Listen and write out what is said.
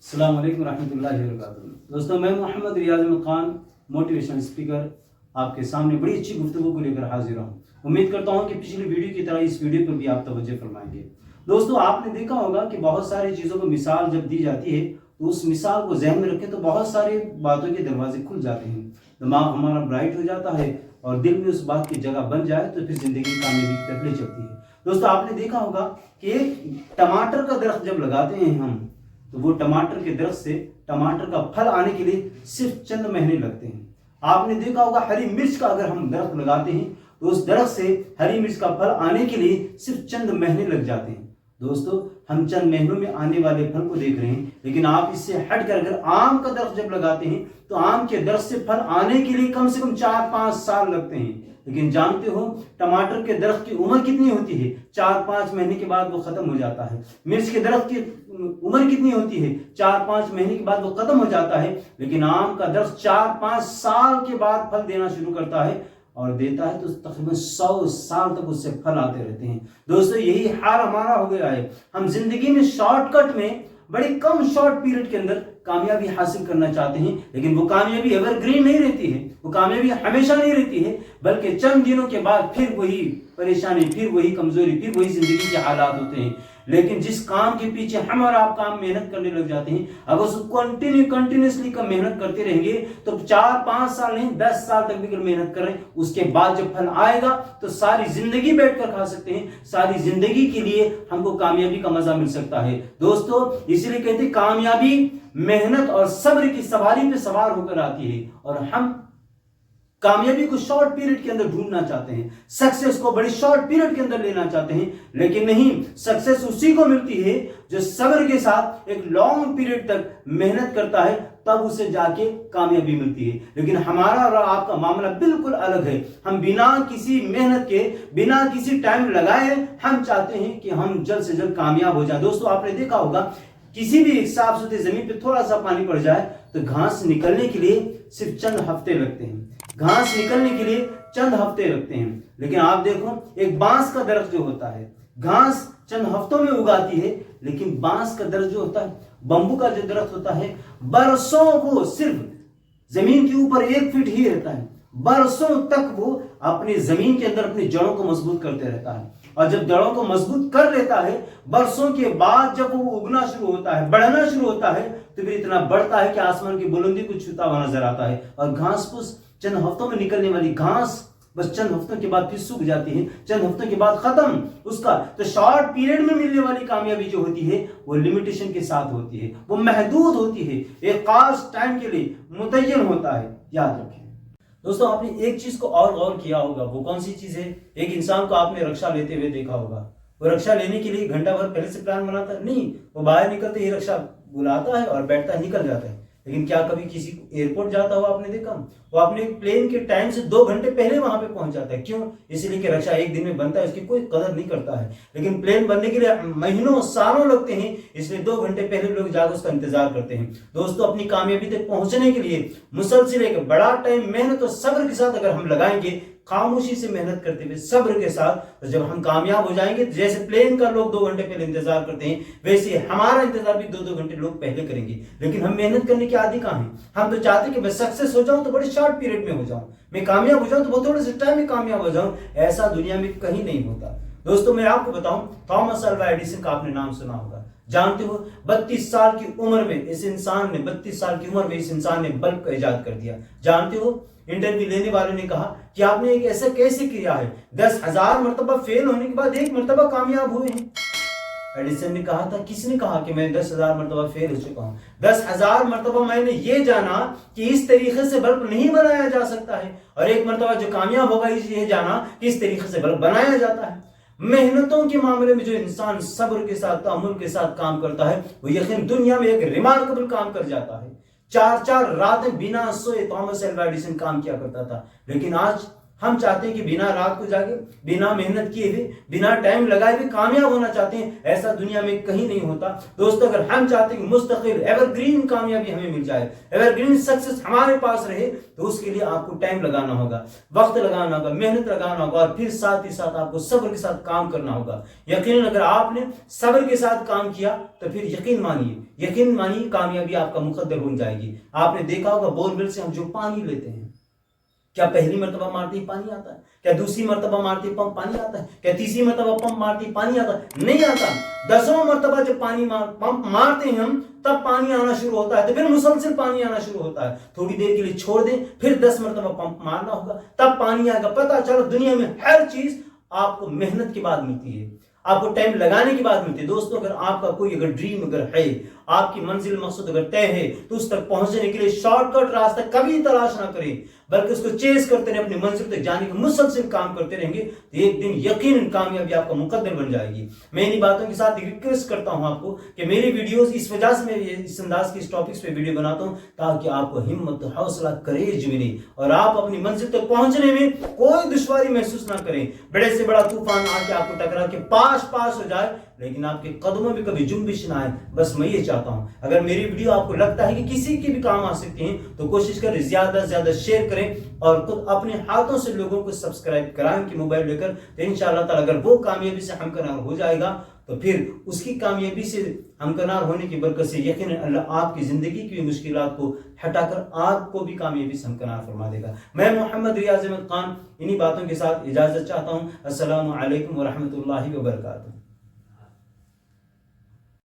अस्सलाम वालेकुम रहमतुल्लाहि व बरकातुहू। दोस्तों, मैं मोहम्मद रियाज अहमद खान, मोटिवेशनल स्पीकर, आपके सामने बड़ी अच्छी गुफ्तगू को लेकर हाजिर हूँ। उम्मीद करता हूँ कि पिछली वीडियो की तरह इस वीडियो पर भी आप तवज्जो फरमाएंगे। दोस्तों, आपने देखा होगा कि बहुत सारी चीज़ों को मिसाल जब दी जाती है तो उस मिसाल को जहन में रखें तो बहुत सारी बातों के दरवाजे खुल जाते हैं, दिमाग हमारा ब्राइट हो जाता है और दिल में उस बात की जगह बन जाए तो फिर जिंदगी कामयाबी की तरफ ले चलती है। दोस्तों, आपने देखा होगा कि एक टमाटर का दरख्त जब लगाते हैं हम, तो वो टमाटर के दरख्त से टमाटर का फल आने के लिए सिर्फ चंद महीने लगते हैं। आपने देखा होगा हरी मिर्च का अगर हम दरख्त लगाते हैं तो उस दरख्त से हरी मिर्च का फल आने के लिए सिर्फ चंद महीने लग जाते हैं। दोस्तों, हम चंद महीनों में आने वाले फल को देख रहे हैं, लेकिन आप इससे हट कर अगर आम का दरख्त जब लगाते हैं तो आम के दरख्त से फल आने के लिए कम से कम 4-5 साल लगते हैं। लेकिन जानते हो टमाटर के दरख्त की उम्र कितनी होती है? 4-5 महीने के बाद वो खत्म हो जाता है। मिर्च के दरख्त की उम्र कितनी होती है? 4-5 महीने के बाद वो खत्म हो जाता है। लेकिन आम का दरख्त 4-5 साल के बाद फल देना शुरू करता है और देता है तो तकरीबन 100 साल तक उससे फल आते रहते हैं। दोस्तों, यही हाल हमारा हो गया है। हम जिंदगी में शॉर्टकट में बड़ी कम शॉर्ट पीरियड के अंदर कामयाबी हासिल करना चाहते हैं, लेकिन वो कामयाबी एवरग्रीन नहीं रहती है, वो कामयाबी हमेशा नहीं रहती है, बल्कि चंद दिनों के बाद फिर वही परेशानी, फिर वही कमजोरी, फिर वही जिंदगी के हालात होते हैं। लेकिन जिस काम के पीछे हम और आप काम मेहनत करने लग जाते हैं, अगर उसको कंटिन्यूसली का मेहनत करते रहेंगे तो 4-5 साल नहीं 10 साल तक भी अगर मेहनत करें, उसके बाद जब फल आएगा तो सारी जिंदगी बैठकर खा सकते हैं, सारी जिंदगी के लिए हमको कामयाबी का मजा मिल सकता है। दोस्तों, इसलिए कहते हैं कामयाबी मेहनत और सब्र की सवारी पे सवार होकर आती है और हम कामयाबी को शॉर्ट पीरियड के अंदर ढूंढना चाहते हैं, सक्सेस को बड़ी शॉर्ट पीरियड के अंदर लेना चाहते हैं, लेकिन नहीं, सक्सेस उसी को मिलती है जो सब्र के साथ एक लॉन्ग पीरियड तक मेहनत करता है, तब उसे जाके कामयाबी मिलती है। लेकिन हमारा और आपका मामला बिल्कुल अलग है। हम बिना किसी मेहनत के, बिना किसी टाइम लगाए हम चाहते हैं कि हम जल्द से जल्द कामयाब हो जाए। दोस्तों, आपने देखा होगा किसी भी साफ सुथरी जमीन पे थोड़ा सा पानी पड़ जाए तो घास निकलने के लिए सिर्फ चंद हफ्ते लगते हैं, घास निकलने के लिए चंद हफ्ते लगते हैं। लेकिन आप देखो एक बांस का दरख्त जो होता है, घास चंद हफ्तों में उगाती है, लेकिन बांस का दरख्त जो होता है, बंबू का जो दरख्त होता है, बरसों वो सिर्फ जमीन के ऊपर 1 फीट ही रहता है, बरसों तक वो अपनी जमीन के अंदर अपनी जड़ों को मजबूत करते रहता है। और जब जड़ों को मजबूत कर लेता है, बरसों के बाद जब वो उगना शुरू होता है, बढ़ना शुरू होता है, तो फिर इतना बढ़ता है कि आसमान की बुलंदी को छूता हुआ नजर आता है। और घास फूस चंद हफ्तों में निकलने वाली घास बस चंद हफ्तों के बाद फिर सूख जाती है, चंद हफ्तों के बाद खत्म उसका। तो शॉर्ट पीरियड में मिलने वाली कामयाबी जो होती है वो लिमिटेशन के साथ होती है, वो महदूद होती है, एक खास टाइम के लिए मुतय्यन होता है, याद रखें। दोस्तों, आपने एक चीज को और गौर किया होगा, वो कौन सी चीज है? एक इंसान को आपने रक्षा लेते हुए देखा होगा, वो रक्षा लेने के लिए घंटा भर पहले से प्लान बनाता है नहीं, वो बाहर निकलते ही रक्षा बुलाता है और बैठता है, निकल जाता है। लेकिन क्या कभी किसी को एयरपोर्ट जाता हुआ आपने देखा? वो अपने प्लेन के टाइम से 2 घंटे पहले वहां पे पहुंच जाता है। क्यों? इसलिए कि रक्षा एक दिन में बनता है, उसकी कोई कदर नहीं करता है। लेकिन प्लेन बनने के लिए महीनों सालों लगते हैं, इसलिए 2 घंटे पहले लोग जाकर उसका इंतजार करते हैं। दोस्तों, अपनी कामयाबी तक पहुंचने के लिए मुसलसिल एक बड़ा टाइम मेहनत और सब्र के साथ अगर हम लगाएंगे, खामोशी से मेहनत करते हुए सब्र के साथ, तो जब हम कामयाब हो जाएंगे, जैसे प्लेन का लोग 2 घंटे पहले इंतजार करते हैं, वैसे हमारा इंतजार भी 2-2 घंटे लोग पहले करेंगे। लेकिन हम मेहनत करने के आदी कहां हैं? हम तो चाहते हैं कि मैं सक्सेस हो जाऊं तो बड़े शॉर्ट पीरियड में हो जाऊं, मैं कामयाब हो जाऊं तो बहुत थोड़े से टाइम में कामयाब हो जाऊं। ऐसा दुनिया में कहीं नहीं होता। दोस्तों, मैं आपको बताऊं, थॉमस अल्वा एडिसन का आपने नाम सुना होगा, जानते हो? 32 साल की उम्र में इस इंसान ने 32 साल की उम्र में इस इंसान ने बल्ब का इजाद कर दिया। जानते हो, इंटरव्यू लेने वाले ने कहा कि आपने एक ऐसा कैसे किया है? 10,000 मरतबा फेल होने के बाद 1 मरतबा कामयाब हुए हैं। एडिसन ने कहा था, किसने कहा कि मैं 10,000 मरतबा फेल हो चुका हूं? 10,000 मरतबा मैंने ये जाना कि इस तरीके से बल्ब नहीं बनाया जा सकता है, और 1 मरतबा जो कामयाब होगा ये जाना कि इस तरीके से बल्ब बनाया जाता है। मेहनतों के मामले में जो इंसान सब्र के साथ, तहम्मुल के साथ काम करता है, वो यकीन दुनिया में एक रिमार्केबल काम कर जाता है। 4-4 रातें बिना सोए थॉमस अल्वा एडिसन काम किया करता था। लेकिन आज ہم چاہتے ہیں کہ بنا رات کو جاگے، بنا محنت کیے ہوئے، بنا ٹائم لگائے ہوئے کامیاب ہونا چاہتے ہیں، ایسا دنیا میں کہیں نہیں ہوتا۔ دوستو اگر ہم چاہتے ہیں کہ مستقل ایور گرین کامیابی ہمیں مل جائے، ایور گرین سکسس ہمارے پاس رہے، تو اس کے لیے آپ کو ٹائم لگانا ہوگا، وقت لگانا ہوگا، محنت لگانا ہوگا، اور پھر ساتھ ہی ساتھ آپ کو صبر کے ساتھ کام کرنا ہوگا۔ یقیناً اگر آپ نے صبر کے ساتھ کام کیا تو پھر یقین مانیے کامیابی آپ کا مقدر ہو جائے گی۔ آپ نے دیکھا ہوگا بور ویل سے ہم جو پانی لیتے ہیں، کیا پہلی مرتبہ مارتے ہی پانی آتا ہے؟ کیا دوسری مرتبہ مارتے ہی پمپ پانی آتا ہے؟ کیا تیسری مرتبہ پمپ مارتے ہی پانی آتا ہے؟ نہیں آتا۔ 10 مرتبہ جب پمپ مارتے ہیں ہم، تب پانی آنا شروع ہوتا ہے، تو پھر مسلسل پانی آنا شروع ہوتا ہے۔ تھوڑی دیر کے لیے چھوڑ دیں، پھر 10 مرتبہ پمپ مارنا ہوگا، تب پانی آئے گا۔ پتہ چلو دنیا میں ہر چیز آپ کو محنت کے بعد ملتی ہے، آپ کو ٹائم لگانے کے بعد ملتی ہے۔ دوستو اگر آپ کا کوئی ڈریم اگر ہے، آپ کی منزل مقصد اگر طے ہے، تو اس تک پہنچنے کے لیے شارٹ کٹ راستہ کبھی تلاش نہ کریں، بلکہ اس کو چیز کرتے رہیں، اپنی منزل تک جانے کا مسلسل کام کرتے رہیں گے، تو ایک دن یقیناً کامیابی آپ کا مقدر بن جائے گی۔ میں انہی باتوں کے ساتھ ریکویسٹ کرتا ہوں آپ کو کہ میری ویڈیوز اس وجہ سے میں اس انداز کی اس ٹاپکس پہ ویڈیو بناتا ہوں تاکہ آپ کو ہمت، حوصلہ، کریج ملے، اور آپ اپنی منزل تک پہنچنے میں کوئی دشواری محسوس نہ کریں۔ بڑے سے بڑا طوفان آ کے آپ کو ٹکرا کے پاس ہو جائے، لیکن آپ کے قدموں میں کبھی جنبش نہ آئے، بس میں یہ چاہتا ہوں۔ اگر میری ویڈیو آپ کو لگتا ہے کہ کسی کی بھی کام آ سکتی ہیں، تو کوشش کریں زیادہ سے زیادہ شیئر کریں، اور خود اپنے ہاتھوں سے لوگوں کو سبسکرائب کرائیں کہ موبائل لے کر، تو انشاءاللہ تعالی اگر وہ کامیابی سے ہمکنار ہو جائے گا، تو پھر اس کی کامیابی سے ہمکنار ہونے کی برکت سے یقیناً اللہ آپ کی زندگی کی مشکلات کو ہٹا کر آپ کو بھی کامیابی سے ہمکنار فرما دے گا۔ میں محمد ریاض احمد خان انہی باتوں کے ساتھ اجازت چاہتا ہوں۔ السلام علیکم ورحمۃ اللہ وبرکاتہ۔